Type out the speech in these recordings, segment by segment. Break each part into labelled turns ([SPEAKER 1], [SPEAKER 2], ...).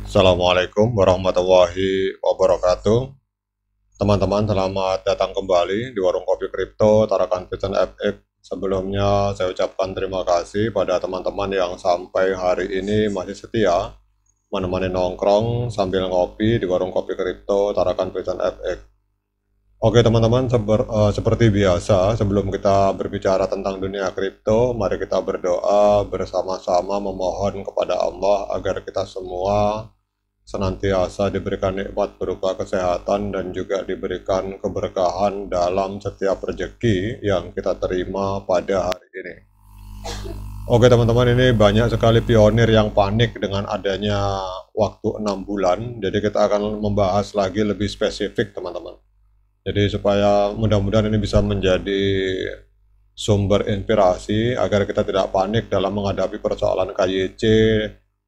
[SPEAKER 1] Assalamualaikum warahmatullahi wabarakatuh. Teman-teman, selamat datang kembali di Warung Kopi Kripto Tarakan Vision FX. Sebelumnya saya ucapkan terima kasih pada teman-teman yang sampai hari ini masih setia menemani nongkrong sambil ngopi di Warung Kopi Kripto Tarakan Vision FX. Oke teman-teman, seperti biasa sebelum kita berbicara tentang dunia kripto, mari kita berdoa bersama-sama memohon kepada Allah agar kita semua senantiasa diberikan nikmat berupa kesehatan dan juga diberikan keberkahan dalam setiap rezeki yang kita terima pada hari ini. Oke teman-teman, ini banyak sekali pionir yang panik dengan adanya waktu 6 bulan. Jadi kita akan membahas lagi lebih spesifik teman-teman. Jadi supaya mudah-mudahan ini bisa menjadi sumber inspirasi agar kita tidak panik dalam menghadapi persoalan KYC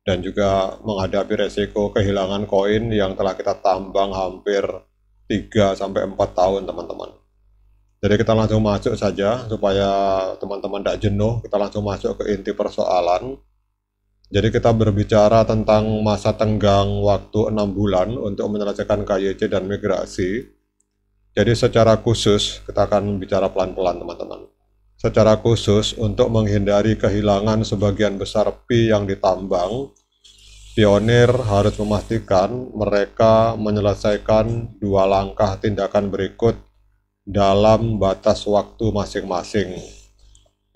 [SPEAKER 1] dan juga menghadapi resiko kehilangan koin yang telah kita tambang hampir 3-4 tahun teman-teman. Jadi kita langsung masuk saja supaya teman-teman tidak jenuh, kita langsung masuk ke inti persoalan. Jadi kita berbicara tentang masa tenggang waktu 6 bulan untuk menyelesaikan KYC dan migrasi. Jadi secara khusus, kita akan bicara pelan-pelan teman-teman. Secara khusus untuk menghindari kehilangan sebagian besar Pi yang ditambang, pionir harus memastikan mereka menyelesaikan 2 langkah tindakan berikut dalam batas waktu masing-masing.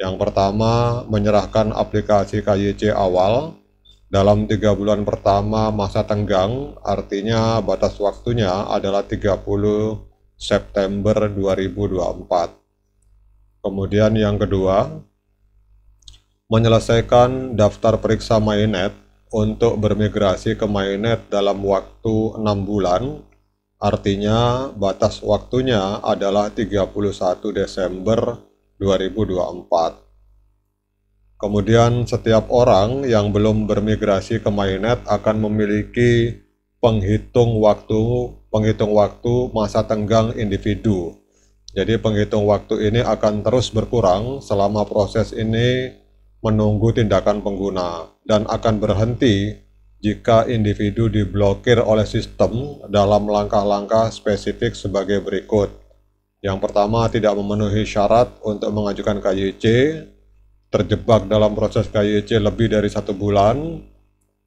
[SPEAKER 1] Yang pertama, menyerahkan aplikasi KYC awal dalam 3 bulan pertama masa tenggang, artinya batas waktunya adalah 30 September 2024. Kemudian yang kedua, menyelesaikan daftar periksa mainnet untuk bermigrasi ke mainnet dalam waktu 6 bulan, artinya batas waktunya adalah 31 Desember 2024. Kemudian setiap orang yang belum bermigrasi ke mainnet akan memiliki penghitung waktu masa tenggang individu. Jadi penghitung waktu ini akan terus berkurang selama proses ini menunggu tindakan pengguna dan akan berhenti jika individu diblokir oleh sistem dalam langkah-langkah spesifik sebagai berikut. Yang pertama, tidak memenuhi syarat untuk mengajukan KYC, terjebak dalam proses KYC lebih dari 1 bulan,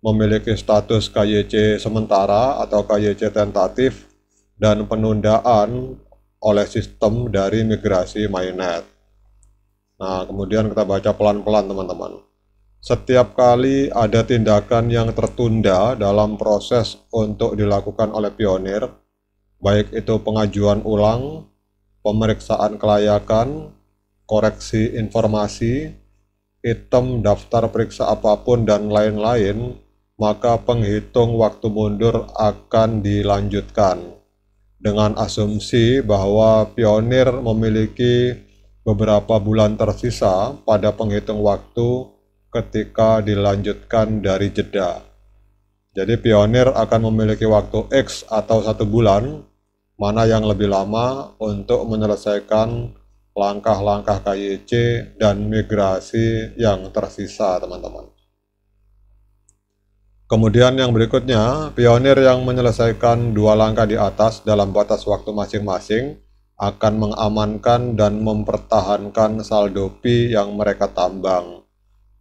[SPEAKER 1] memiliki status KYC sementara atau KYC tentatif, dan penundaan oleh sistem dari migrasi mainnet. Nah, kemudian kita baca pelan-pelan teman-teman. Setiap kali ada tindakan yang tertunda dalam proses untuk dilakukan oleh pionir, baik itu pengajuan ulang, pemeriksaan kelayakan, koreksi informasi, item daftar periksa apapun dan lain-lain, maka penghitung waktu mundur akan dilanjutkan dengan asumsi bahwa pionir memiliki beberapa bulan tersisa pada penghitung waktu ketika dilanjutkan dari jeda. Jadi pionir akan memiliki waktu X atau 1 bulan, mana yang lebih lama untuk menyelesaikan langkah-langkah KYC dan migrasi yang tersisa teman-teman. Kemudian yang berikutnya, pionir yang menyelesaikan 2 langkah di atas dalam batas waktu masing-masing akan mengamankan dan mempertahankan saldo Pi yang mereka tambang.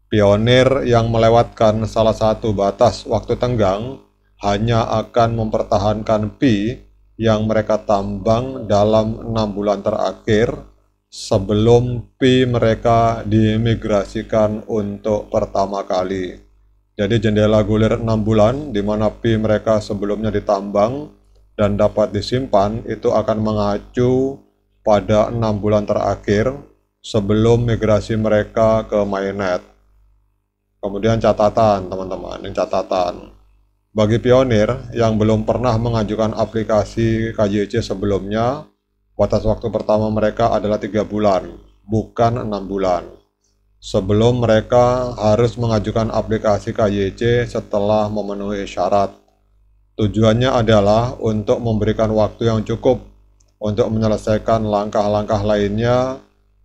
[SPEAKER 1] Pionir yang melewatkan salah satu batas waktu tenggang hanya akan mempertahankan Pi yang mereka tambang dalam 6 bulan terakhir sebelum Pi mereka dimigrasikan untuk pertama kali. Jadi jendela gulir 6 bulan di mana Pi mereka sebelumnya ditambang dan dapat disimpan itu akan mengacu pada 6 bulan terakhir sebelum migrasi mereka ke mainnet. Kemudian catatan teman-teman, ini catatan. Bagi pionir yang belum pernah mengajukan aplikasi KYC sebelumnya, batas waktu pertama mereka adalah 3 bulan, bukan 6 bulan. Sebelum mereka harus mengajukan aplikasi KYC setelah memenuhi syarat. Tujuannya adalah untuk memberikan waktu yang cukup untuk menyelesaikan langkah-langkah lainnya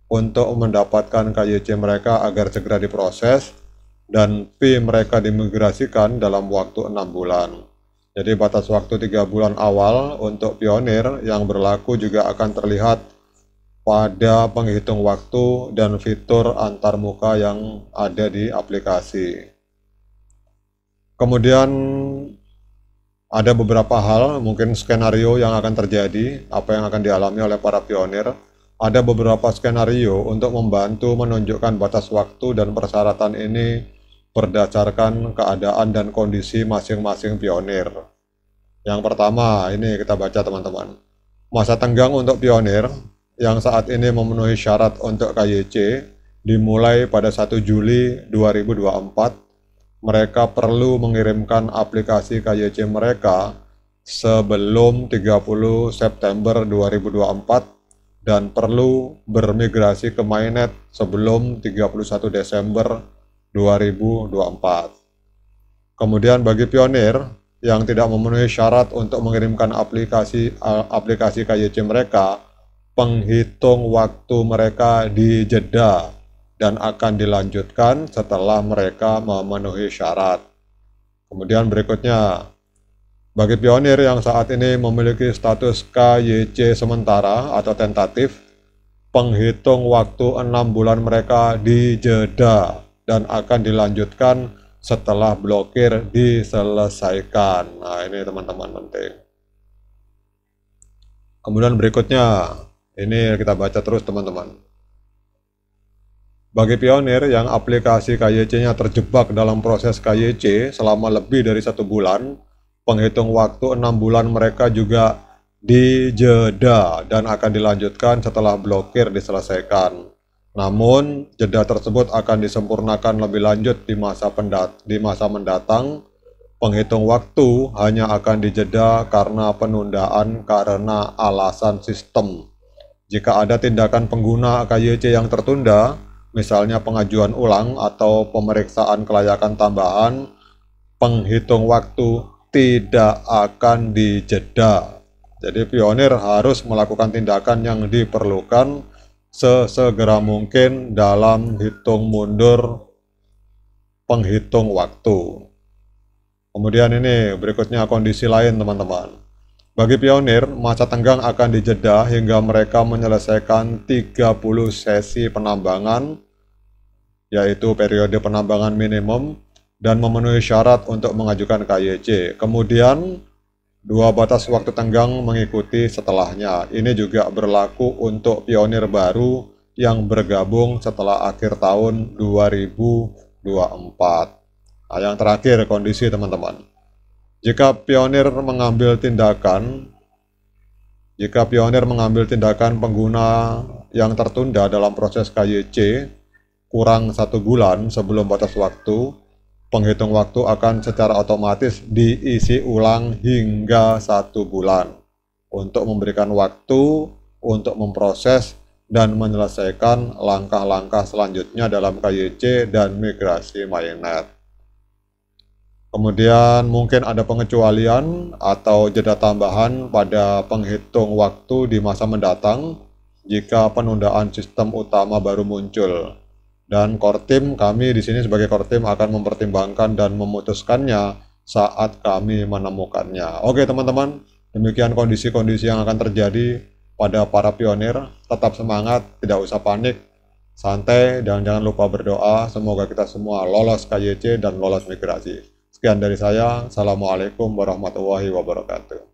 [SPEAKER 1] untuk mendapatkan KYC mereka agar segera diproses dan fee mereka dimigrasikan dalam waktu 6 bulan. Jadi batas waktu 3 bulan awal untuk pionir yang berlaku juga akan terlihat pada penghitung waktu dan fitur antarmuka yang ada di aplikasi. Kemudian ada beberapa hal, mungkin skenario yang akan terjadi, apa yang akan dialami oleh para pionir. Ada beberapa skenario untuk membantu menunjukkan batas waktu dan persyaratan ini berdasarkan keadaan dan kondisi masing-masing pionir. Yang pertama, ini kita baca teman-teman. Masa tenggang untuk pionir yang saat ini memenuhi syarat untuk KYC dimulai pada 1 Juli 2024. Mereka perlu mengirimkan aplikasi KYC mereka sebelum 30 September 2024 dan perlu bermigrasi ke Mainnet sebelum 31 Desember 2024. Kemudian bagi pionir yang tidak memenuhi syarat untuk mengirimkan aplikasi KYC mereka, penghitung waktu mereka dijeda dan akan dilanjutkan setelah mereka memenuhi syarat. Kemudian berikutnya, bagi pionir yang saat ini memiliki status KYC sementara atau tentatif, penghitung waktu 6 bulan mereka dijeda dan akan dilanjutkan setelah blokir diselesaikan. Nah, ini teman-teman penting. Kemudian berikutnya, ini kita baca terus teman-teman. Bagi pionir yang aplikasi KYC-nya terjebak dalam proses KYC selama lebih dari 1 bulan, penghitung waktu 6 bulan mereka juga dijeda dan akan dilanjutkan setelah blokir diselesaikan. Namun, jeda tersebut akan disempurnakan lebih lanjut di masa mendatang. Penghitung waktu hanya akan dijeda karena penundaan karena alasan sistem. Jika ada tindakan pengguna KYC yang tertunda, misalnya pengajuan ulang atau pemeriksaan kelayakan tambahan, penghitung waktu tidak akan dijeda. Jadi pionir harus melakukan tindakan yang diperlukan sesegera mungkin dalam hitung mundur penghitung waktu. Kemudian ini berikutnya kondisi lain teman-teman. Bagi pionir, masa tenggang akan dijeda hingga mereka menyelesaikan 30 sesi penambangan, yaitu periode penambangan minimum, dan memenuhi syarat untuk mengajukan KYC. Kemudian, 2 batas waktu tenggang mengikuti setelahnya. Ini juga berlaku untuk pionir baru yang bergabung setelah akhir tahun 2024. Nah, yang terakhir kondisi teman-teman. Jika pionir mengambil tindakan pengguna yang tertunda dalam proses KYC kurang 1 bulan sebelum batas waktu, penghitung waktu akan secara otomatis diisi ulang hingga 1 bulan untuk memberikan waktu untuk memproses dan menyelesaikan langkah-langkah selanjutnya dalam KYC dan migrasi Mainnet. Kemudian mungkin ada pengecualian atau jeda tambahan pada penghitung waktu di masa mendatang jika penundaan sistem utama baru muncul. Dan core team kami di sini sebagai core team akan mempertimbangkan dan memutuskannya saat kami menemukannya. Oke teman-teman, demikian kondisi-kondisi yang akan terjadi pada para pionir. Tetap semangat, tidak usah panik, santai, dan jangan lupa berdoa. Semoga kita semua lolos KYC dan lolos migrasi. Sekian dari saya. Assalamualaikum warahmatullahi wabarakatuh.